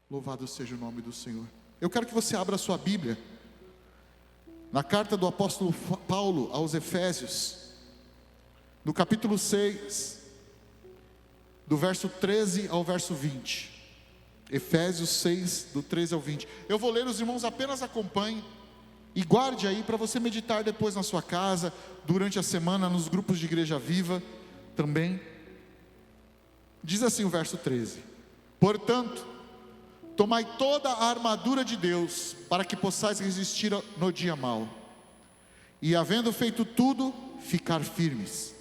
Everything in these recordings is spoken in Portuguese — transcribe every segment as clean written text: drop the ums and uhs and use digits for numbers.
Louvado seja o nome do Senhor. Eu quero que você abra a sua Bíblia na carta do apóstolo Paulo aos Efésios, no capítulo 6, do verso 13 ao verso 20. Efésios 6, do 13 ao 20. Eu vou ler, os irmãos apenas acompanhem e guarde aí para você meditar depois na sua casa, durante a semana, nos grupos de Igreja Viva também. Diz assim o verso 13: portanto, tomai toda a armadura de Deus, para que possais resistir no dia mau, e havendo feito tudo, ficar firmes.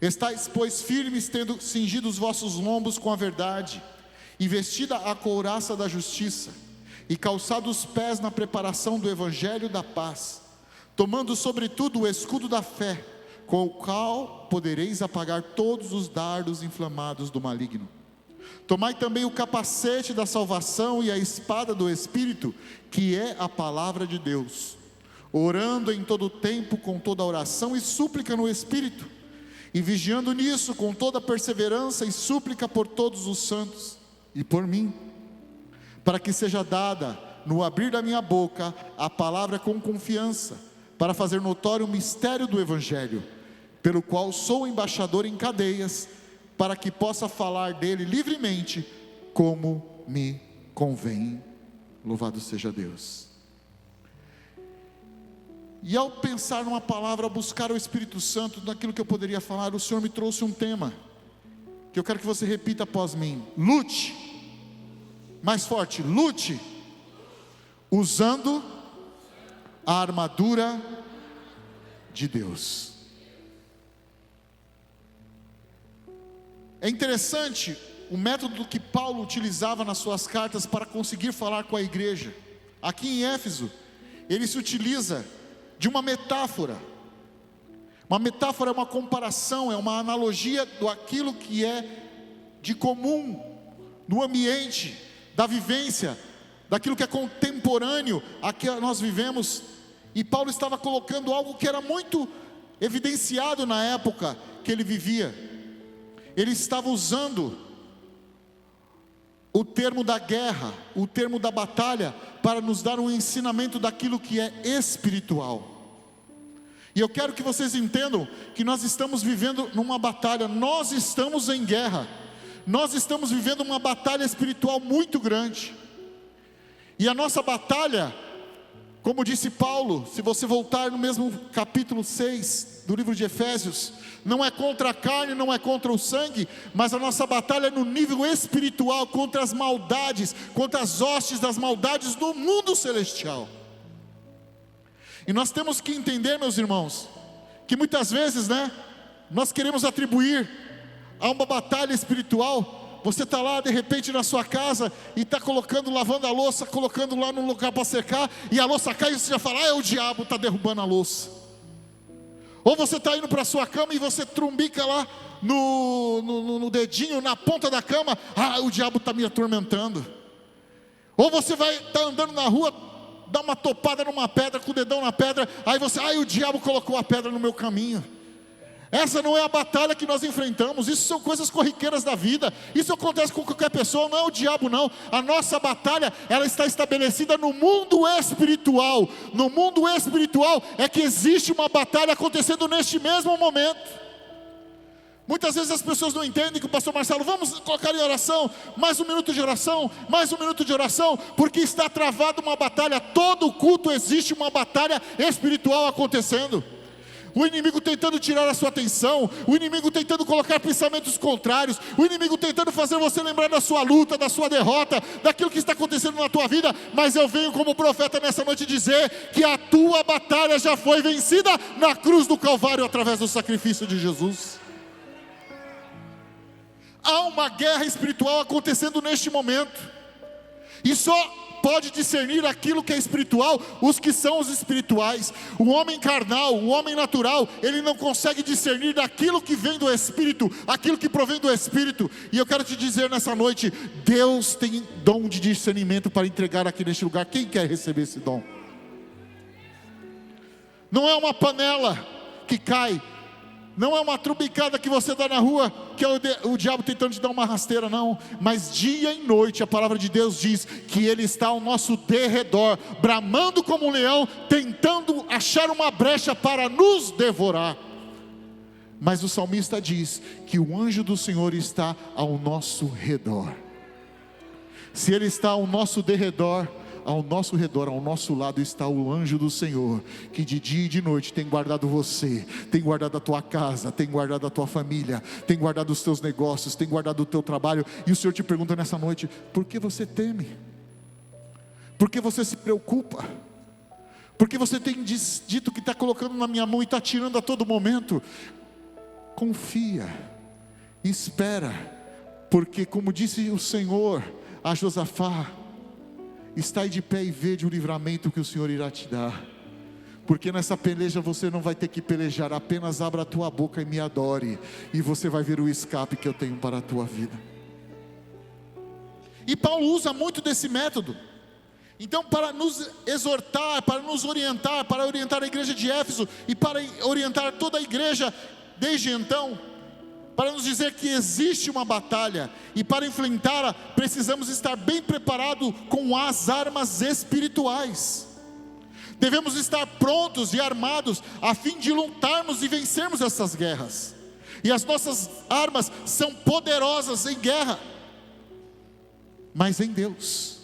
Estais, pois, firmes, tendo cingido os vossos lombos com a verdade, e vestida a couraça da justiça, e calçado os pés na preparação do evangelho da paz, tomando sobretudo o escudo da fé, com o qual podereis apagar todos os dardos inflamados do maligno. Tomai também o capacete da salvação e a espada do Espírito, que é a palavra de Deus, orando em todo o tempo com toda oração e súplica no Espírito, e vigiando nisso com toda perseverança e súplica por todos os santos e por mim, para que seja dada no abrir da minha boca a palavra com confiança, para fazer notório o mistério do Evangelho, pelo qual sou embaixador em cadeias, para que possa falar dele livremente, como me convém. Louvado seja Deus. E ao pensar numa palavra, buscar o Espírito Santo, naquilo que eu poderia falar, o Senhor me trouxe um tema, que eu quero que você repita após mim: lute, mais forte, lute, usando a armadura de Deus. É interessante o método que Paulo utilizava nas suas cartas para conseguir falar com a igreja. Aqui em Éfeso, ele se utiliza de uma metáfora. Uma metáfora é uma comparação, é uma analogia daquilo que é de comum no ambiente da vivência, daquilo que é contemporâneo a que nós vivemos. E Paulo estava colocando algo que era muito evidenciado na época que ele vivia. Ele estava usando o termo da guerra, o termo da batalha, para nos dar um ensinamento daquilo que é espiritual. E eu quero que vocês entendam que nós estamos vivendo numa batalha, nós estamos em guerra, nós estamos vivendo uma batalha espiritual muito grande. E a nossa batalha, como disse Paulo, se você voltar no mesmo capítulo 6 do livro de Efésios, não é contra a carne, não é contra o sangue, mas a nossa batalha é no nível espiritual, contra as maldades, contra as hostes das maldades do mundo celestial. E nós temos que entender, meus irmãos, que muitas vezes, nós queremos atribuir a uma batalha espiritual. Você está lá de repente na sua casa e está lavando a louça, colocando lá num lugar para secar, e a louça cai e você já fala: o diabo está derrubando a louça. Ou você está indo para a sua cama e você trumbica lá no dedinho, na ponta da cama: o diabo está me atormentando. Ou você vai estar andando na rua, dá uma topada numa pedra, com o dedão na pedra, aí você: o diabo colocou a pedra no meu caminho. Essa não é a batalha que nós enfrentamos. Isso são coisas corriqueiras da vida. Isso acontece com qualquer pessoa, não é o diabo não. A nossa batalha, ela está estabelecida no mundo espiritual. No mundo espiritual é que existe uma batalha acontecendo neste mesmo momento. Muitas vezes as pessoas não entendem que o pastor Marcelo: vamos colocar em oração, mais um minuto de oração, mais um minuto de oração, porque está travada uma batalha. Todo culto existe uma batalha espiritual acontecendo. O inimigo tentando tirar a sua atenção, o inimigo tentando colocar pensamentos contrários, o inimigo tentando fazer você lembrar da sua luta, da sua derrota, daquilo que está acontecendo na tua vida. Mas eu venho como profeta nessa noite dizer que a tua batalha já foi vencida na cruz do Calvário, através do sacrifício de Jesus. Há uma guerra espiritual acontecendo neste momento, e só pode discernir aquilo que é espiritual os que são os espirituais. O homem carnal, o homem natural, ele não consegue discernir daquilo que vem do Espírito, aquilo que provém do Espírito. E eu quero te dizer nessa noite: Deus tem dom de discernimento para entregar aqui neste lugar. Quem quer receber esse dom? Não é uma panela que cai Não é uma trubicada que você dá na rua, que é o diabo tentando te dar uma rasteira, não. Mas dia e noite a palavra de Deus diz que Ele está ao nosso derredor, bramando como um leão, tentando achar uma brecha para nos devorar. Mas o salmista diz que o anjo do Senhor está ao nosso redor. Se Ele está ao nosso derredor, ao nosso redor, ao nosso lado está o anjo do Senhor, que de dia e de noite tem guardado você, tem guardado a tua casa, tem guardado a tua família, tem guardado os teus negócios, tem guardado o teu trabalho. E o Senhor te pergunta nessa noite: por que você teme? Por que você se preocupa? Por que você tem dito que está colocando na minha mão e está tirando a todo momento? Confia, espera, porque como disse o Senhor a Josafá: está aí de pé e vede o livramento que o Senhor irá te dar. Porque nessa peleja você não vai ter que pelejar, apenas abra a tua boca e me adore, e você vai ver o escape que eu tenho para a tua vida. E Paulo usa muito desse método. Então, para nos exortar, para nos orientar, para orientar a igreja de Éfeso e para orientar toda a igreja desde então, para nos dizer que existe uma batalha, e para enfrentá-la precisamos estar bem preparados com as armas espirituais. Devemos estar prontos e armados a fim de lutarmos e vencermos essas guerras. E as nossas armas são poderosas em guerra, mas em Deus,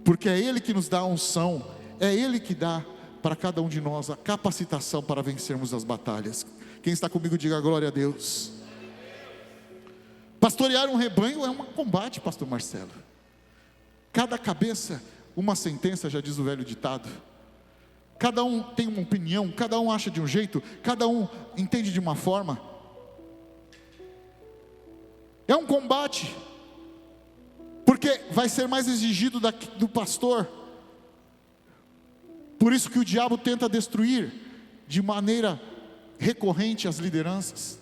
porque é Ele que nos dá a unção, é Ele que dá para cada um de nós a capacitação para vencermos as batalhas. Quem está comigo, diga glória a Deus. Pastorear um rebanho é um combate, pastor Marcelo. Cada cabeça, uma sentença, já diz o velho ditado. Cada um tem uma opinião, cada um acha de um jeito, cada um entende de uma forma. É um combate, porque vai ser mais exigido do pastor. Por isso que o diabo tenta destruir de maneira recorrente as lideranças.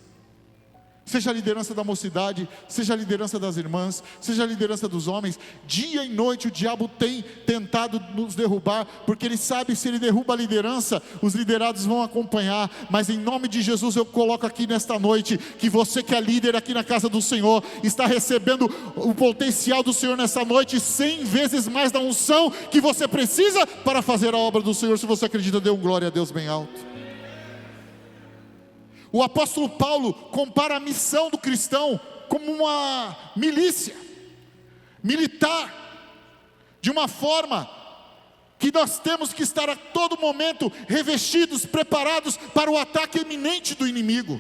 Seja a liderança da mocidade, seja a liderança das irmãs, seja a liderança dos homens. Dia e noite o diabo tem tentado nos derrubar, porque ele sabe que se ele derruba a liderança, os liderados vão acompanhar. Mas em nome de Jesus eu coloco aqui nesta noite, que você que é líder aqui na casa do Senhor, está recebendo o potencial do Senhor nessa noite, 100 vezes mais da unção que você precisa para fazer a obra do Senhor. Se você acredita, dê um glória a Deus bem alto. O apóstolo Paulo compara a missão do cristão como uma milícia militar, de uma forma que nós temos que estar a todo momento revestidos, preparados para o ataque iminente do inimigo.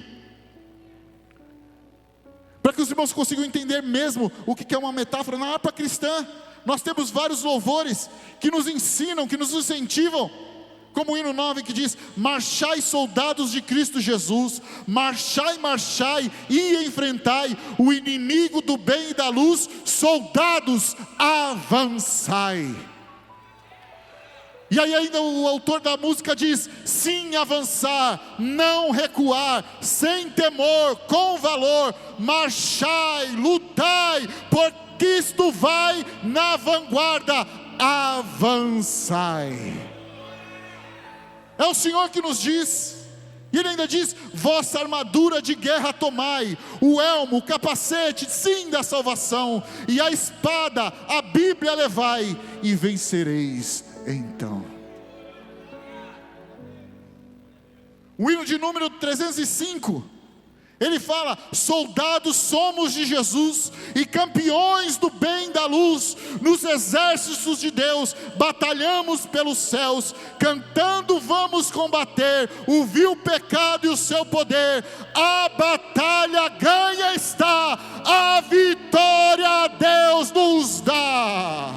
Para que os irmãos consigam entender mesmo o que é uma metáfora na harpa cristã, nós temos vários louvores que nos ensinam, que nos incentivam. Como o hino 9 que diz: marchai soldados de Cristo Jesus, marchai, marchai e enfrentai o inimigo do bem e da luz, soldados avançai. E aí ainda o autor da música diz: sim, avançar, não recuar, sem temor, com valor, marchai, lutai, por Cristo vai na vanguarda, avançai. É o Senhor que nos diz, e Ele ainda diz: vossa armadura de guerra tomai, o elmo, o capacete, sim, da salvação, e a espada, a Bíblia levai, e vencereis então. O hino de número 305, ele fala: soldados somos de Jesus e campeões do bem da luz, nos exércitos de Deus batalhamos pelos céus, cantando vamos combater o vil pecado e o seu poder. A batalha ganha está, a vitória Deus nos dá.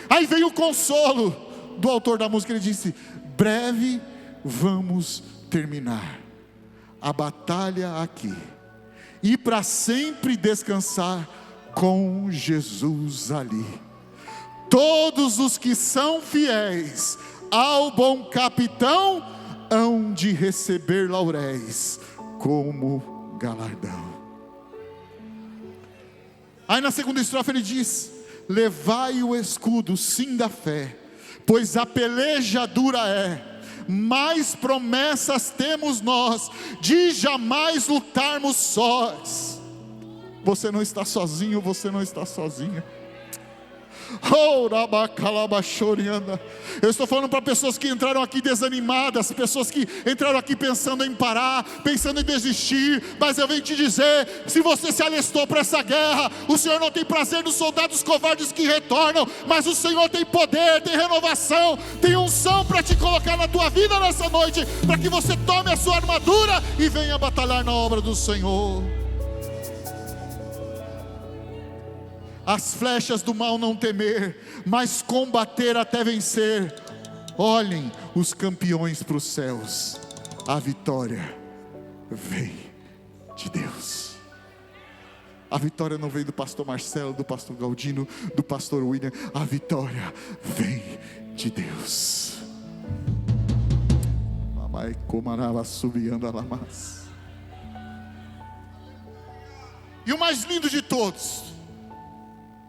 Aí vem o consolo do autor da música, ele disse: breve vamos terminar a batalha aqui, e para sempre descansar com Jesus ali. Todos os que são fiéis ao bom capitão hão de receber lauréis como galardão. Aí na segunda estrofe ele diz: levai o escudo sim da fé, pois a peleja dura é, mais promessas temos nós de jamais lutarmos sós. Você não está sozinho, você não está sozinha. Eu estou falando para pessoas que entraram aqui desanimadas, pessoas que entraram aqui pensando em parar, pensando em desistir, mas eu venho te dizer, se você se alistou para essa guerra, o Senhor não tem prazer nos soldados covardes que retornam, mas o Senhor tem poder, tem renovação, tem unção para te colocar na tua vida nessa noite, para que você tome a sua armadura e venha batalhar na obra do Senhor. As flechas do mal não temer, mas combater até vencer. Olhem os campeões para os céus. A vitória vem de Deus. A vitória não vem do pastor Marcelo, do pastor Galdino, do pastor William. A vitória vem de Deus. Mamãe comarava subiando a lamas. E o mais lindo de todos,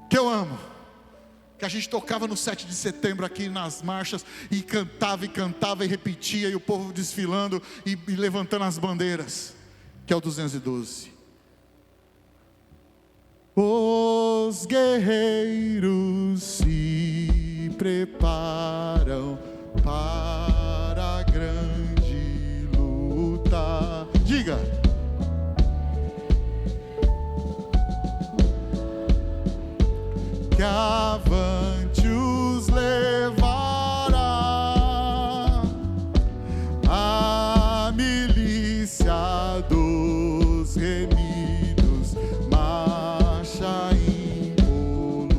que eu amo, que a gente tocava no 7 de setembro aqui nas marchas, e cantava e repetia, e o povo desfilando e levantando as bandeiras, que é o 212. Os guerreiros se preparam para a grande luta. Diga. Que avante os levará a milícia dos remidos, marcha impoluta,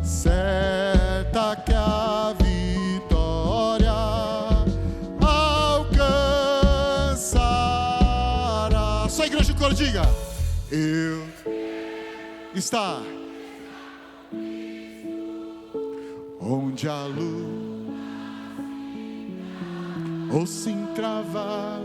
certa que a vitória alcançará. Só a igreja de coro, diga: eu está onde a luz ou se entrava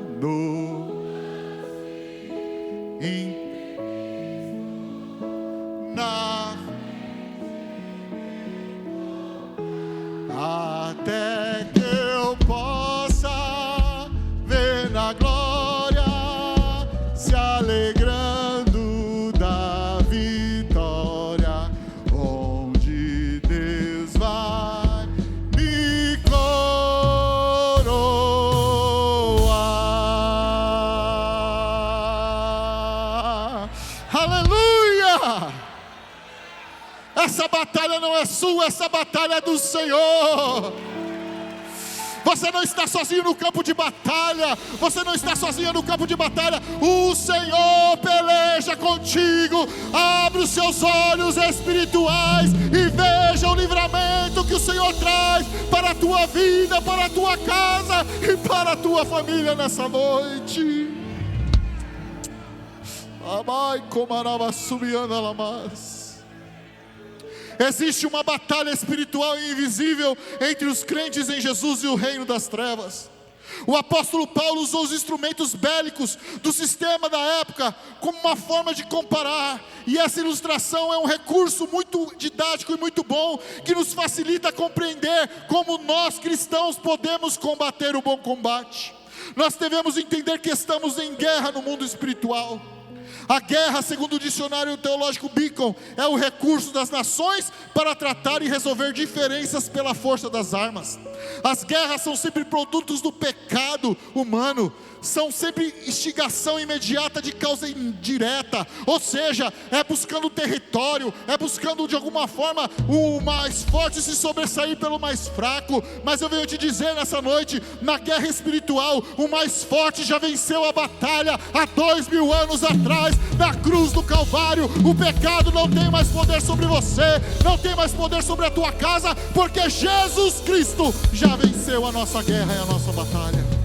até que eu possa ver na glória se alegrando da vitória, onde Deus vai me coroar. Aleluia! Essa batalha não é sua, essa batalha é do Senhor. Você não está sozinho no campo de batalha. Você não está sozinho no campo de batalha. O Senhor peleja contigo. Abre os seus olhos espirituais e veja o livramento que o Senhor traz para a tua vida, para a tua casa e para a tua família nessa noite. Amai comarava subiando a lamas. Existe uma batalha espiritual e invisível entre os crentes em Jesus e o reino das trevas. O apóstolo Paulo usou os instrumentos bélicos do sistema da época como uma forma de comparar, e essa ilustração é um recurso muito didático e muito bom, que nos facilita compreender como nós cristãos podemos combater o bom combate. Nós devemos entender que estamos em guerra no mundo espiritual. A guerra, segundo o dicionário teológico Beacon, é o recurso das nações para tratar e resolver diferenças pela força das armas. As guerras são sempre produtos do pecado humano, são sempre instigação imediata de causa indireta, ou seja, é buscando território, é buscando de alguma forma o mais forte se sobressair pelo mais fraco. Mas eu venho te dizer nessa noite, na guerra espiritual, o mais forte já venceu a batalha há 2000 anos atrás, na cruz do Calvário. O pecado não tem mais poder sobre você, não tem mais poder sobre a tua casa, porque Jesus Cristo já venceu a nossa guerra e a nossa batalha.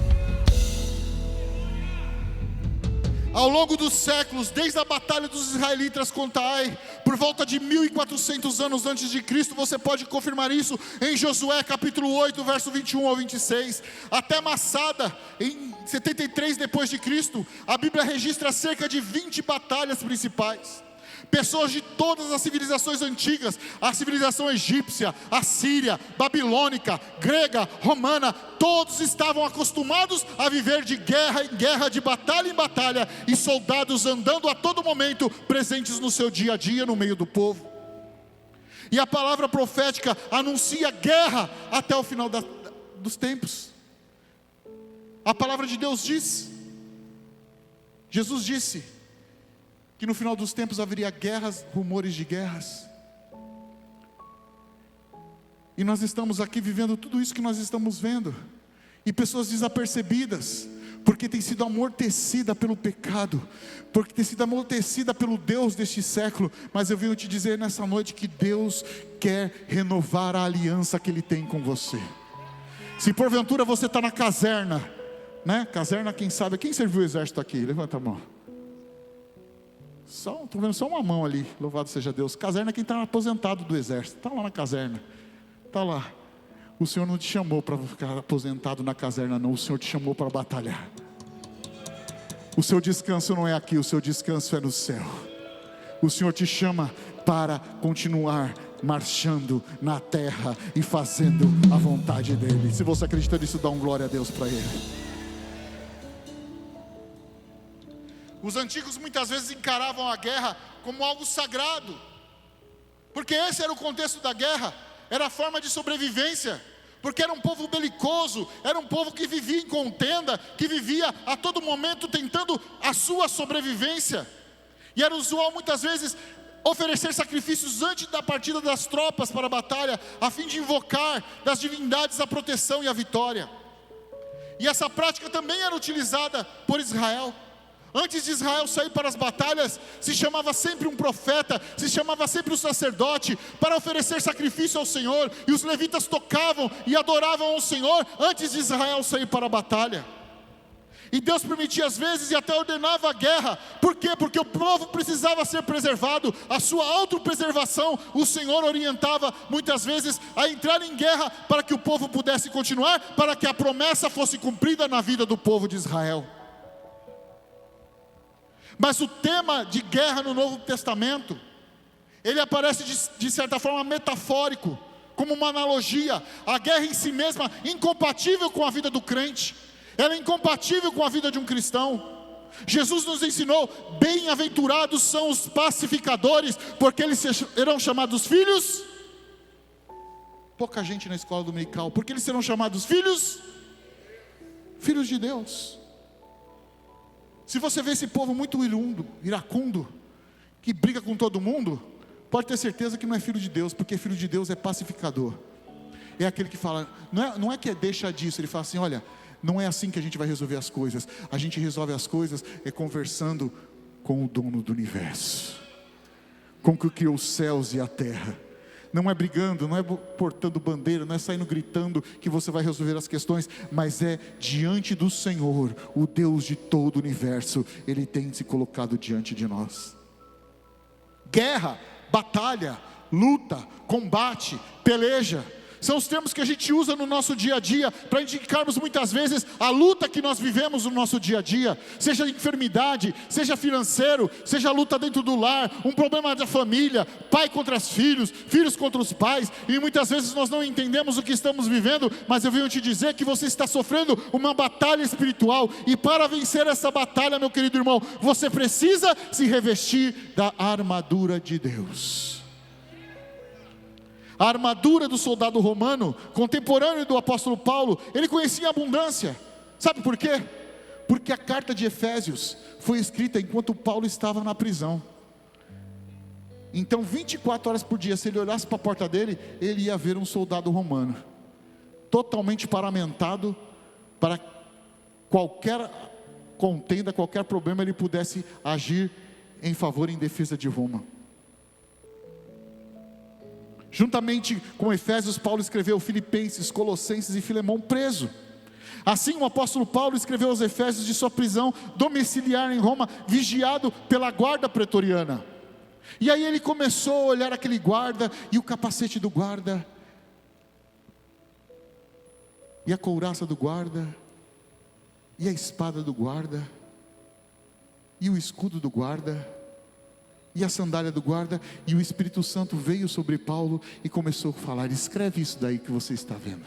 Ao longo dos séculos, desde a batalha dos israelitas contra Ai, por volta de 1400 anos antes de Cristo, você pode confirmar isso em Josué capítulo 8, verso 21 ao 26, até Massada, em 73 depois de Cristo, a Bíblia registra cerca de 20 batalhas principais. Pessoas de todas as civilizações antigas, a civilização egípcia, assíria, babilônica, grega, romana, todos estavam acostumados a viver de guerra em guerra, de batalha em batalha, e soldados andando a todo momento, presentes no seu dia a dia, no meio do povo. E a palavra profética anuncia guerra até o final dos tempos. A palavra de Deus diz, Jesus disse, que no final dos tempos haveria guerras, rumores de guerras. E nós estamos aqui vivendo tudo isso que nós estamos vendo. E pessoas desapercebidas, porque tem sido amortecida pelo pecado, porque tem sido amortecida pelo Deus deste século. Mas eu venho te dizer nessa noite que Deus quer renovar a aliança que Ele tem com você. Se porventura você está na caserna, né? Caserna, quem sabe, quem serviu o exército aqui? Levanta a mão. Estou vendo só uma mão ali, louvado seja Deus. Caserna é quem está aposentado do exército, está lá na caserna, está lá. O Senhor não te chamou para ficar aposentado na caserna não, o Senhor te chamou para batalhar. O seu descanso não é aqui, o seu descanso é no céu. O Senhor te chama para continuar marchando na terra e fazendo a vontade dEle. Se você acredita nisso, dá um glória a Deus para Ele. Os antigos muitas vezes encaravam a guerra como algo sagrado, porque esse era o contexto da guerra, era a forma de sobrevivência, porque era um povo belicoso, era um povo que vivia em contenda, que vivia a todo momento tentando a sua sobrevivência, e era usual muitas vezes oferecer sacrifícios antes da partida das tropas para a batalha, a fim de invocar das divindades a proteção e a vitória. E essa prática também era utilizada por Israel. Antes de Israel sair para as batalhas, se chamava sempre um profeta, se chamava sempre um sacerdote, para oferecer sacrifício ao Senhor, e os levitas tocavam e adoravam ao Senhor, antes de Israel sair para a batalha. E Deus permitia às vezes, e até ordenava a guerra. Por quê? Porque o povo precisava ser preservado, a sua autopreservação, o Senhor orientava muitas vezes a entrar em guerra, para que o povo pudesse continuar, para que a promessa fosse cumprida na vida do povo de Israel. Mas o tema de guerra no Novo Testamento, ele aparece de certa forma metafórico, como uma analogia. A guerra em si mesma, incompatível com a vida do crente, ela é incompatível com a vida de um cristão. Jesus nos ensinou, bem-aventurados são os pacificadores, porque eles serão chamados filhos. Pouca gente na escola dominical, porque eles serão chamados filhos de Deus. Se você vê esse povo muito iracundo, que briga com todo mundo, pode ter certeza que não é filho de Deus, porque filho de Deus é pacificador. É aquele que fala, não é que deixa disso, ele fala assim, olha, não é assim que a gente vai resolver as coisas. A gente resolve as coisas conversando com o dono do universo, com o que criou os céus e a terra. Não é brigando, não é portando bandeira, não é saindo gritando que você vai resolver as questões, mas é diante do Senhor, o Deus de todo o universo. Ele tem se colocado diante de nós. Guerra, batalha, luta, combate, peleja, são os termos que a gente usa no nosso dia a dia, para indicarmos muitas vezes a luta que nós vivemos no nosso dia a dia, seja enfermidade, seja financeiro, seja luta dentro do lar, um problema da família, pai contra os filhos, filhos contra os pais, e muitas vezes nós não entendemos o que estamos vivendo, mas eu venho te dizer que você está sofrendo uma batalha espiritual, e para vencer essa batalha, meu querido irmão, você precisa se revestir da armadura de Deus. A armadura do soldado romano, contemporâneo do apóstolo Paulo, ele conhecia a abundância. Sabe por quê? Porque a carta de Efésios foi escrita enquanto Paulo estava na prisão. Então 24 horas por dia, se ele olhasse para a porta dele, ele ia ver um soldado romano, totalmente paramentado, para qualquer contenda, qualquer problema, ele pudesse agir em favor e em defesa de Roma. Juntamente com Efésios, Paulo escreveu Filipenses, Colossenses e Filemão preso. Assim o apóstolo Paulo escreveu aos Efésios de sua prisão domiciliar em Roma, vigiado pela guarda pretoriana. E aí ele começou a olhar aquele guarda, e o capacete do guarda, e a couraça do guarda, e a espada do guarda, e o escudo do guarda, e a sandália do guarda, e o Espírito Santo veio sobre Paulo e começou a falar: escreve isso daí que você está vendo.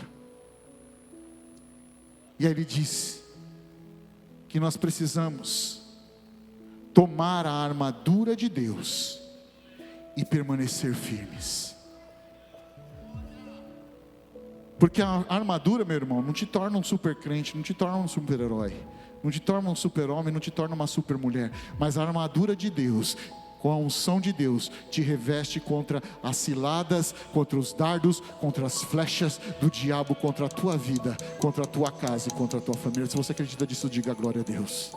E aí ele disse que nós precisamos tomar a armadura de Deus e permanecer firmes. Porque a armadura, meu irmão, não te torna um super crente, não te torna um super herói, não te torna um super homem, não te torna uma super mulher. Mas a armadura de Deus, com a unção de Deus, te reveste contra as ciladas, contra os dardos, contra as flechas do diabo, contra a tua vida, contra a tua casa e contra a tua família. Se você acredita disso, diga glória a Deus.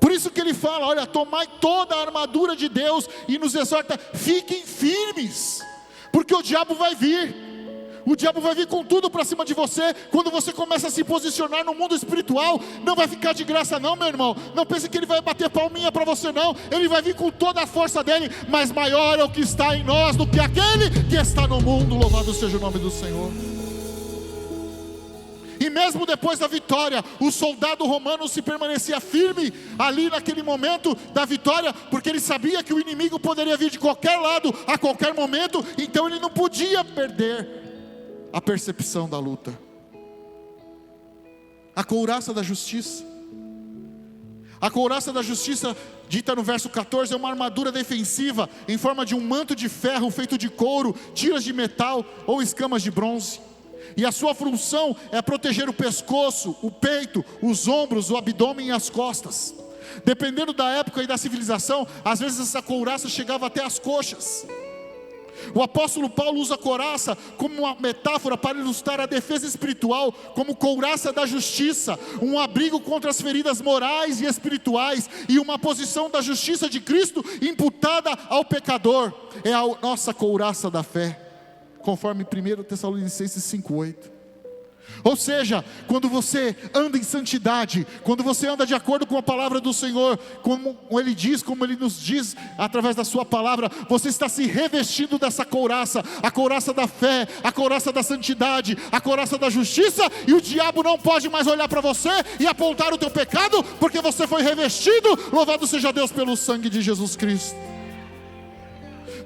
Por isso que ele fala: olha, tomai toda a armadura de Deus, e nos exorta: fiquem firmes, porque o diabo vai vir. O diabo vai vir com tudo para cima de você. Quando você começa a se posicionar no mundo espiritual, não vai ficar de graça não, meu irmão. Não pense que ele vai bater palminha para você não. Ele vai vir com toda a força dele. Mas maior é o que está em nós do que aquele que está no mundo. Louvado seja o nome do Senhor. E mesmo depois da vitória, o soldado romano se permanecia firme ali naquele momento da vitória, porque ele sabia que o inimigo poderia vir de qualquer lado, a qualquer momento. Então ele não podia perder a percepção da luta. A couraça da justiça. A couraça da justiça, dita no verso 14, é uma armadura defensiva em forma de um manto de ferro feito de couro, tiras de metal ou escamas de bronze. E a sua função é proteger o pescoço, o peito, os ombros, o abdômen e as costas. Dependendo da época e da civilização, às vezes essa couraça chegava até as coxas. O apóstolo Paulo usa a couraça como uma metáfora para ilustrar a defesa espiritual, como couraça da justiça, um abrigo contra as feridas morais e espirituais, e uma posição da justiça de Cristo imputada ao pecador. É a nossa couraça da fé, conforme 1 Tessalonicenses 5:8. Ou seja, quando você anda em santidade, quando você anda de acordo com a palavra do Senhor, como Ele diz, como Ele nos diz através da sua palavra, você está se revestindo dessa couraça, a couraça da fé, a couraça da santidade, a couraça da justiça, e o diabo não pode mais olhar para você e apontar o teu pecado, porque você foi revestido. Louvado seja Deus pelo sangue de Jesus Cristo.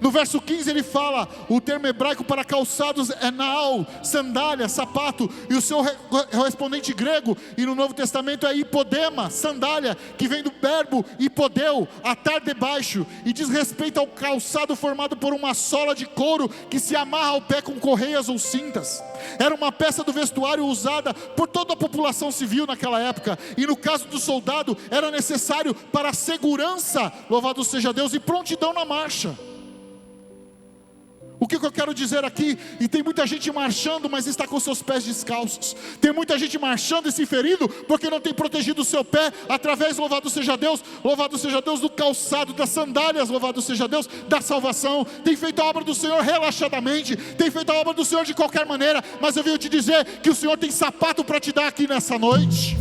No verso 15 ele fala, o termo hebraico para calçados é naal, sandália, sapato, e o seu correspondente grego, e no Novo Testamento é hipodema, sandália, que vem do verbo hipodeu, atar debaixo, e diz respeito ao calçado formado por uma sola de couro, que se amarra ao pé com correias ou cintas. Era uma peça do vestuário usada por toda a população civil naquela época, e no caso do soldado, era necessário para a segurança, louvado seja Deus, e prontidão na marcha. O que eu quero dizer aqui? E tem muita gente marchando, mas está com seus pés descalços. Tem muita gente marchando e se ferindo, porque não tem protegido o seu pé, através, louvado seja Deus, do calçado, das sandálias, louvado seja Deus, da salvação. Tem feito a obra do Senhor relaxadamente, tem feito a obra do Senhor de qualquer maneira, mas eu venho te dizer que o Senhor tem sapato para te dar aqui nessa noite.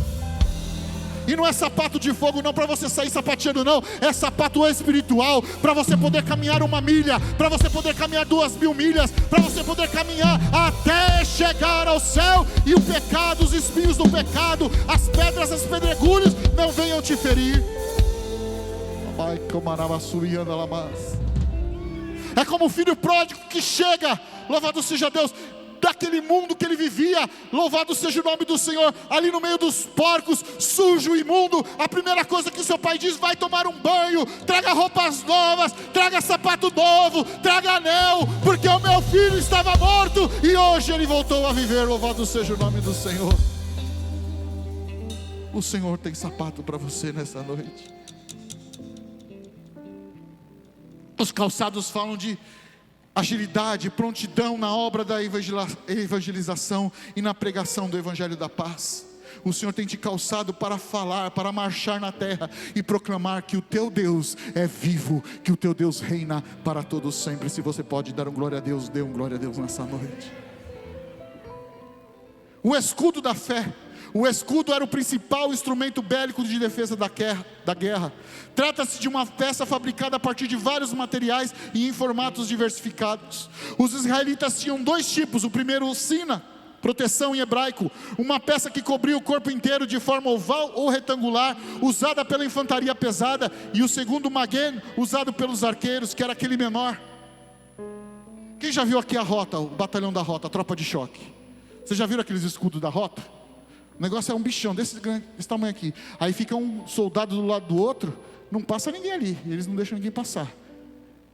E não é sapato de fogo não, para você sair sapateando não, é sapato espiritual, para você poder caminhar 1 milha, para você poder caminhar 2.000 milhas, para você poder caminhar até chegar ao céu, e o pecado, os espinhos do pecado, as pedras, as pedregulhos, não venham te ferir. É como o filho pródigo que chega, louvado seja Deus, daquele mundo que ele vivia, louvado seja o nome do Senhor, ali no meio dos porcos, sujo, imundo. A primeira coisa que seu pai diz: vai tomar um banho, traga roupas novas, traga sapato novo, traga anel, porque o meu filho estava morto e hoje ele voltou a viver. Louvado seja o nome do Senhor. O Senhor tem sapato para você nessa noite. Os calçados falam de agilidade, prontidão na obra da evangelização e na pregação do evangelho da paz. O Senhor tem te calçado para falar, para marchar na terra e proclamar que o teu Deus é vivo, que o teu Deus reina para todos sempre. Se você pode dar um glória a Deus, dê um glória a Deus nessa noite. O escudo da fé. O escudo era o principal instrumento bélico de defesa da guerra. Trata-se de uma peça fabricada a partir de vários materiais e em formatos diversificados. Os israelitas tinham 2 tipos. O primeiro, o sina, proteção em hebraico, uma peça que cobria o corpo inteiro de forma oval ou retangular, usada pela infantaria pesada, e o segundo magen, usado pelos arqueiros, que era aquele menor. Quem já viu aqui a rota, o batalhão da rota, a tropa de choque? Vocês já viram aqueles escudos da rota? O negócio é um bichão desse tamanho aqui. Aí fica um soldado do lado do outro, não passa ninguém ali, eles não deixam ninguém passar.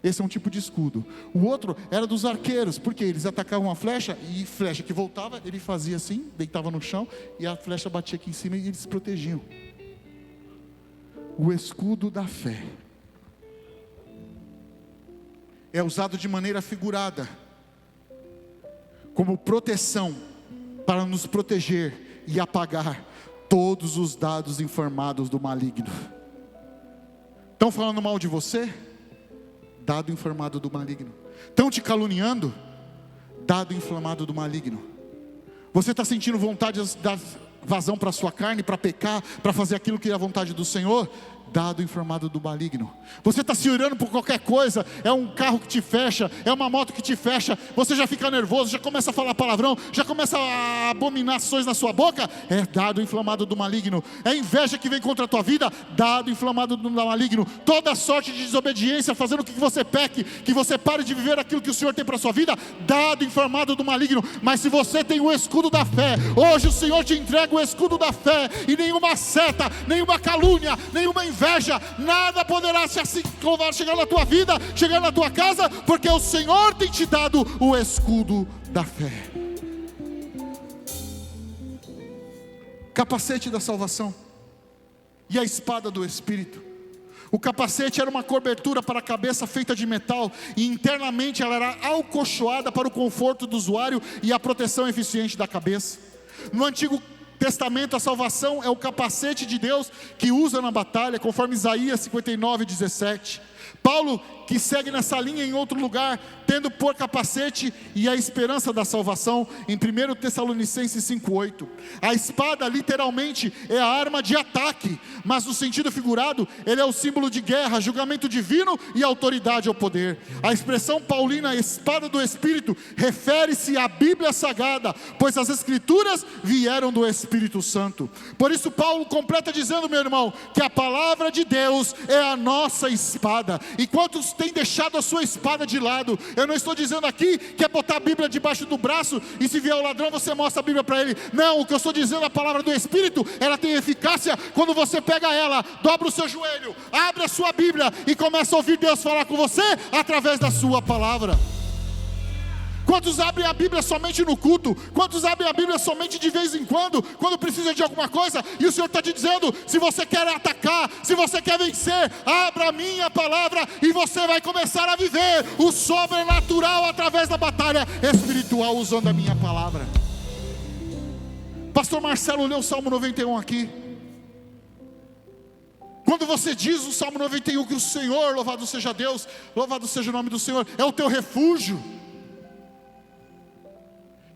Esse é um tipo de escudo. O outro era dos arqueiros, porque eles atacavam uma flecha, e flecha que voltava, ele fazia assim, deitava no chão, e a flecha batia aqui em cima e eles se protegiam. O escudo da fé é usado de maneira figurada, como proteção, para nos proteger e apagar todos os dados informados do maligno. Estão falando mal de você? Dado informado do maligno. Estão te caluniando? Dado inflamado do maligno. Você está sentindo vontade de dar vazão para a sua carne, para pecar, para fazer aquilo que é a vontade do Senhor? Dado informado do maligno. Você está se orando por qualquer coisa, é um carro que te fecha, é uma moto que te fecha, você já fica nervoso, já começa a falar palavrão, já começa a abominações na sua boca, é dado inflamado do maligno. É inveja que vem contra a tua vida, dado inflamado do maligno. Toda sorte de desobediência, fazendo com que você peque, que você pare de viver aquilo que o Senhor tem para a sua vida, dado inflamado do maligno. Mas se você tem o escudo da fé, hoje o Senhor te entrega o escudo da fé, e nenhuma seta, nenhuma calúnia, nenhuma inveja, nada poderá se assim chegar na tua vida, chegar na tua casa, porque o Senhor tem te dado o escudo da fé. Capacete da salvação e a espada do Espírito. O capacete era uma cobertura para a cabeça feita de metal, e internamente ela era alcochoada para o conforto do usuário e a proteção eficiente da cabeça. No Antigo Testamento, a salvação é o capacete de Deus que usa na batalha, conforme Isaías 59:17. Paulo, que segue nessa linha em outro lugar, tendo por capacete e a esperança da salvação, em 1 Tessalonicenses 5:8. A espada literalmente é a arma de ataque, mas no sentido figurado, ele é o símbolo de guerra, julgamento divino e autoridade ao poder. A expressão paulina, espada do Espírito, refere-se à Bíblia Sagrada, pois as Escrituras vieram do Espírito Santo. Por isso Paulo completa dizendo, meu irmão, que a palavra de Deus é a nossa espada. E quantos têm deixado a sua espada de lado? Eu não estou dizendo aqui que é botar a Bíblia debaixo do braço, e se vier o ladrão você mostra a Bíblia para ele. Não, o que eu estou dizendo, a palavra do Espírito, ela tem eficácia quando você pega ela, dobra o seu joelho, abre a sua Bíblia e começa a ouvir Deus falar com você através da sua palavra. Quantos abrem a Bíblia somente no culto? Quantos abrem a Bíblia somente de vez em quando precisa de alguma coisa? E o Senhor está te dizendo, se você quer atacar, se você quer vencer, abra a minha palavra e você vai começar a viver o sobrenatural através da batalha espiritual usando a minha palavra. Pastor Marcelo leu o Salmo 91 aqui. Quando você diz o Salmo 91 que o Senhor, louvado seja Deus, louvado seja o nome do Senhor, é o teu refúgio,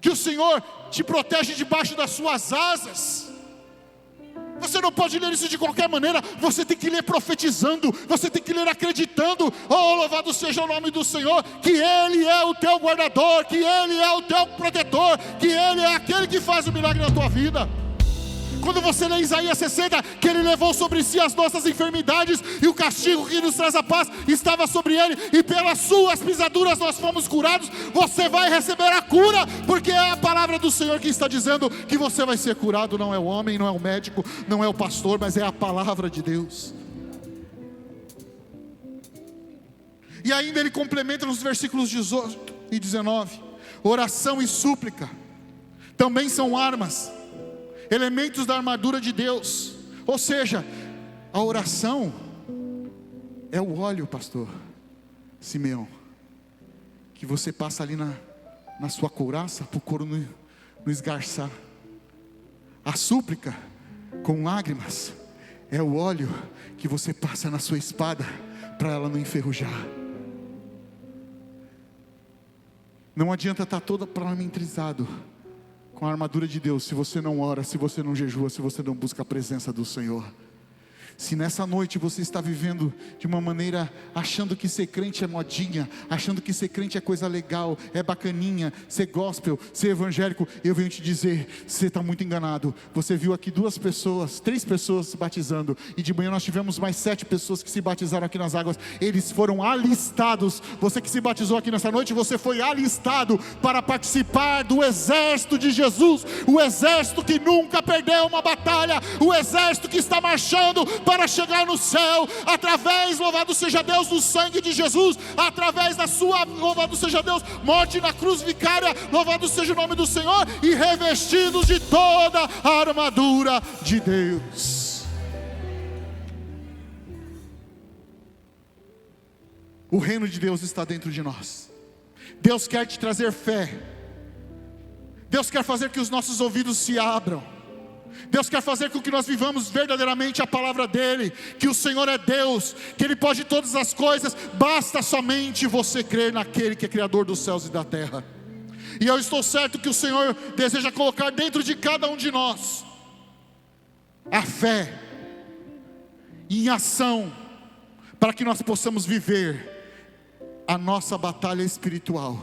que o Senhor te protege debaixo das suas asas, você não pode ler isso de qualquer maneira, você tem que ler profetizando, você tem que ler acreditando. Oh, louvado seja o nome do Senhor, que Ele é o teu guardador, que Ele é o teu protetor, que Ele é aquele que faz o milagre na tua vida. Quando você lê Isaías 60, que Ele levou sobre si as nossas enfermidades, e o castigo que nos traz a paz estava sobre Ele, e pelas suas pisaduras nós fomos curados. Você vai receber a cura, porque é a palavra do Senhor que está dizendo que você vai ser curado. Não é o homem, não é o médico, não é o pastor, mas é a palavra de Deus. E ainda ele complementa nos versículos 18 e 19, oração e súplica também são armas, elementos da armadura de Deus. Ou seja, a oração é o óleo, pastor Simeão, que você passa ali na sua couraça, para o couro não esgarçar. A súplica com lágrimas é o óleo que você passa na sua espada, para ela não enferrujar. Não adianta estar todo paramentrizado com a armadura de Deus, se você não ora, se você não jejua, se você não busca a presença do Senhor. Se nessa noite você está vivendo de uma maneira achando que ser crente é modinha, achando que ser crente é coisa legal, é bacaninha, ser gospel, ser evangélico, eu venho te dizer, você está muito enganado. Você viu aqui 3 pessoas se batizando, e de manhã nós tivemos mais 7 pessoas que se batizaram aqui nas águas. Eles foram alistados. Você que se batizou aqui nessa noite, você foi alistado para participar do exército de Jesus, o exército que nunca perdeu uma batalha, o exército que está marchando para chegar no céu, através, louvado seja Deus, do sangue de Jesus, através da sua, louvado seja Deus, morte na cruz vicária, louvado seja o nome do Senhor, e revestidos de toda a armadura de Deus. O reino de Deus está dentro de nós. Deus quer te trazer fé. Deus quer fazer que os nossos ouvidos se abram. Deus quer fazer com que nós vivamos verdadeiramente a palavra dEle, que o Senhor é Deus, que Ele pode todas as coisas, basta somente você crer naquele que é Criador dos céus e da terra. E eu estou certo que o Senhor deseja colocar dentro de cada um de nós a fé em ação, para que nós possamos viver a nossa batalha espiritual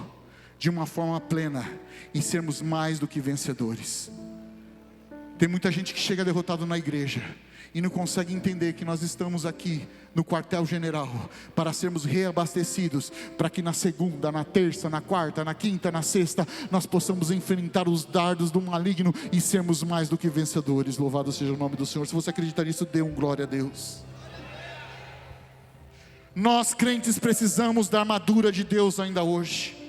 de uma forma plena e sermos mais do que vencedores. Tem muita gente que chega derrotado na igreja e não consegue entender que nós estamos aqui no quartel-general para sermos reabastecidos, para que na segunda, na terça, na quarta, na quinta, na sexta, nós possamos enfrentar os dardos do maligno e sermos mais do que vencedores. Louvado seja o nome do Senhor. Se você acredita nisso, dê um glória a Deus. Nós crentes precisamos da armadura de Deus ainda hoje.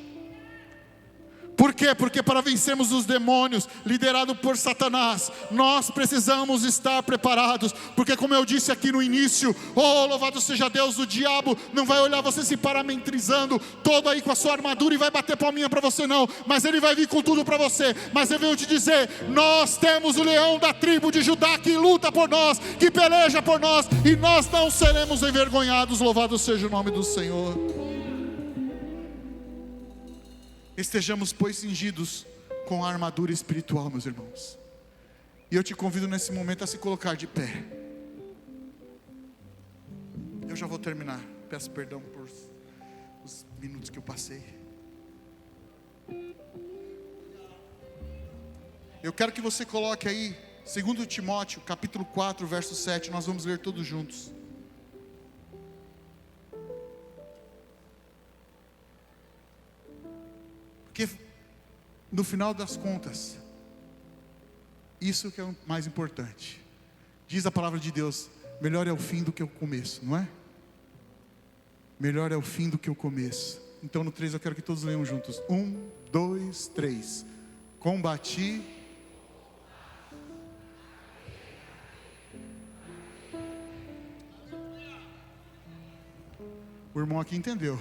Por quê? Porque para vencermos os demônios, liderado por Satanás, nós precisamos estar preparados. Porque como eu disse aqui no início, oh, louvado seja Deus, o diabo não vai olhar você se parametrizando, todo aí com a sua armadura, e vai bater palminha para você não, mas ele vai vir com tudo para você. Mas eu venho te dizer, nós temos o leão da tribo de Judá, que luta por nós, que peleja por nós, e nós não seremos envergonhados. Louvado seja o nome do Senhor. Estejamos, pois, cingidos com a armadura espiritual, meus irmãos. E eu te convido nesse momento a se colocar de pé. Eu já vou terminar. Peço perdão por os minutos que eu passei. Eu quero que você coloque aí 2 Timóteo, capítulo 4, verso 7. Nós vamos ler todos juntos. Porque no final das contas, isso que é o mais importante. Diz a palavra de Deus, melhor é o fim do que o começo, não é? Melhor é o fim do que o começo. Então no 3 eu quero que todos leiam juntos. 1, 2, 3. Combati. O irmão aqui entendeu.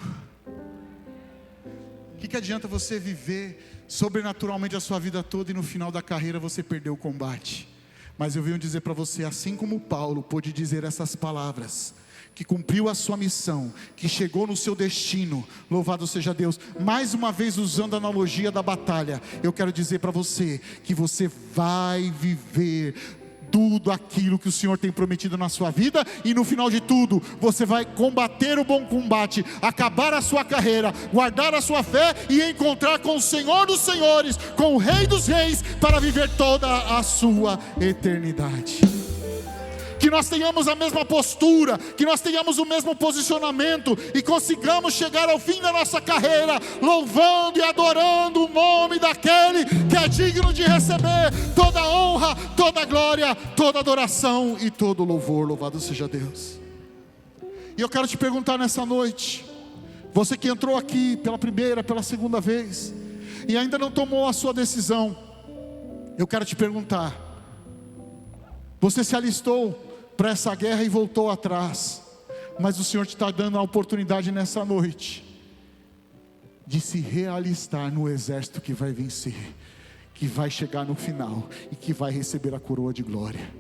O que adianta você viver sobrenaturalmente a sua vida toda e no final da carreira você perder o combate? Mas eu venho dizer para você, assim como Paulo pôde dizer essas palavras, que cumpriu a sua missão, que chegou no seu destino, louvado seja Deus. Mais uma vez usando a analogia da batalha, eu quero dizer para você, que você vai viver tudo aquilo que o Senhor tem prometido na sua vida, e no final de tudo, você vai combater o bom combate, acabar a sua carreira, guardar a sua fé e encontrar com o Senhor dos Senhores, com o Rei dos Reis, para viver toda a sua eternidade. Que nós tenhamos a mesma postura, que nós tenhamos o mesmo posicionamento e consigamos chegar ao fim da nossa carreira louvando e adorando o nome daquele que é digno de receber toda a honra, toda a glória, toda a adoração e todo o louvor. Louvado seja Deus. E eu quero te perguntar nessa noite, você que entrou aqui pela primeira, pela segunda vez e ainda não tomou a sua decisão, eu quero te perguntar, você se alistou para essa guerra e voltou atrás, mas o Senhor te está dando a oportunidade nessa noite de se realistar no exército que vai vencer, que vai chegar no final e que vai receber a coroa de glória.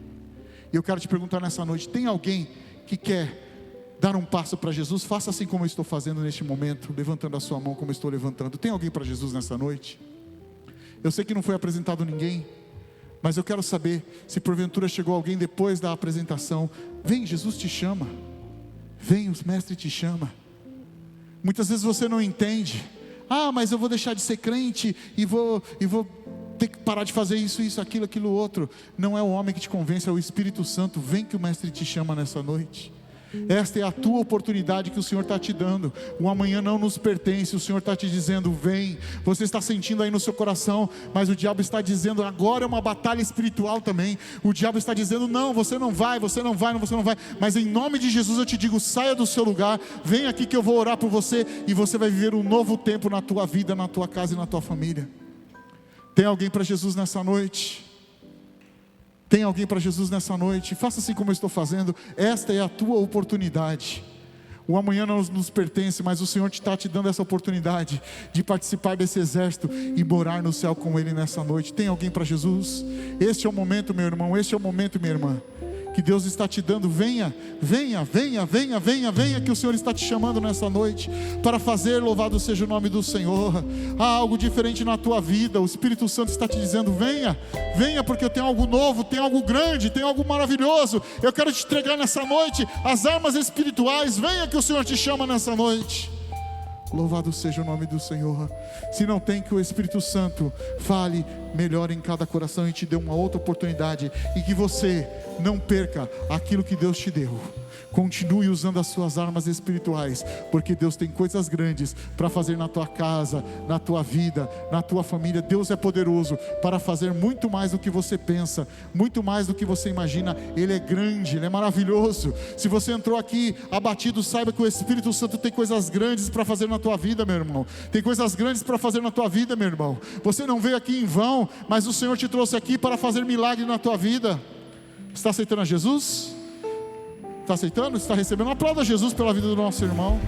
E eu quero te perguntar nessa noite, tem alguém que quer dar um passo para Jesus? Faça assim como eu estou fazendo neste momento, levantando a sua mão como eu estou levantando. Tem alguém para Jesus nessa noite? Eu sei que não foi apresentado ninguém, Mas eu quero saber, se porventura chegou alguém depois da apresentação, vem, Jesus te chama. Vem, o mestre te chama. Muitas vezes você não entende. Mas eu vou deixar de ser crente e vou ter que parar de fazer isso, aquilo outro. Não é o homem que te convence, é o Espírito Santo. Vem que o mestre te chama nessa noite. Esta é a tua oportunidade que o Senhor está te dando. O amanhã não nos pertence. O Senhor está te dizendo, vem. Você está sentindo aí no seu coração, mas o diabo está dizendo, agora é uma batalha espiritual também. O diabo está dizendo, não, você não vai. Mas em nome de Jesus eu te digo, saia do seu lugar, vem aqui que eu vou orar por você, e você vai viver um novo tempo na tua vida, na tua casa e na tua família. Tem alguém para Jesus nessa noite? Tem alguém para Jesus nessa noite? Faça assim como eu estou fazendo. Esta é a tua oportunidade. O amanhã não nos pertence, mas o Senhor está te dando essa oportunidade de participar desse exército e morar no céu com Ele nessa noite. Tem alguém para Jesus? Este é o momento, meu irmão, este é o momento, minha irmã, que Deus está te dando. Venha, que o Senhor está te chamando nessa noite para fazer, louvado seja o nome do Senhor. Há algo diferente na tua vida. O Espírito Santo está te dizendo, venha, porque eu tenho algo novo, tenho algo grande, tenho algo maravilhoso. Eu quero te entregar nessa noite as armas espirituais. Venha que o Senhor te chama nessa noite. Louvado seja o nome do Senhor. Se não tem, que o Espírito Santo fale melhor em cada coração e te dê uma outra oportunidade, e que você não perca aquilo que Deus te deu. Continue usando as suas armas espirituais, porque Deus tem coisas grandes para fazer na tua casa, na tua vida, na tua família. Deus é poderoso para fazer muito mais do que você pensa, muito mais do que você imagina. Ele é grande, Ele é maravilhoso. Se você entrou aqui abatido, saiba que o Espírito Santo tem coisas grandes para fazer na tua vida, meu irmão. Tem coisas grandes para fazer na tua vida, meu irmão. Você não veio aqui em vão, mas o Senhor te trouxe aqui para fazer milagre na tua vida. Está aceitando a Jesus? Está aceitando? Está recebendo? Aplauda Jesus pela vida do nosso irmão.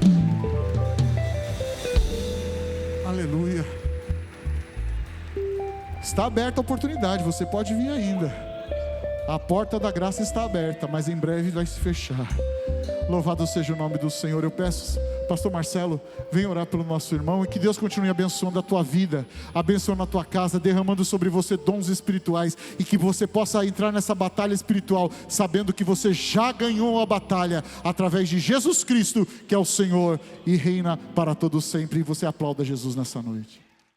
Aleluia. Está aberta a oportunidade, você pode vir ainda. A porta da graça está aberta, mas em breve vai se fechar. Louvado seja o nome do Senhor. Eu peço, pastor Marcelo, venha orar pelo nosso irmão, e que Deus continue abençoando a tua vida, abençoando a tua casa, derramando sobre você dons espirituais, e que você possa entrar nessa batalha espiritual, sabendo que você já ganhou a batalha, através de Jesus Cristo, que é o Senhor e reina para todos sempre. E você aplauda Jesus nessa noite.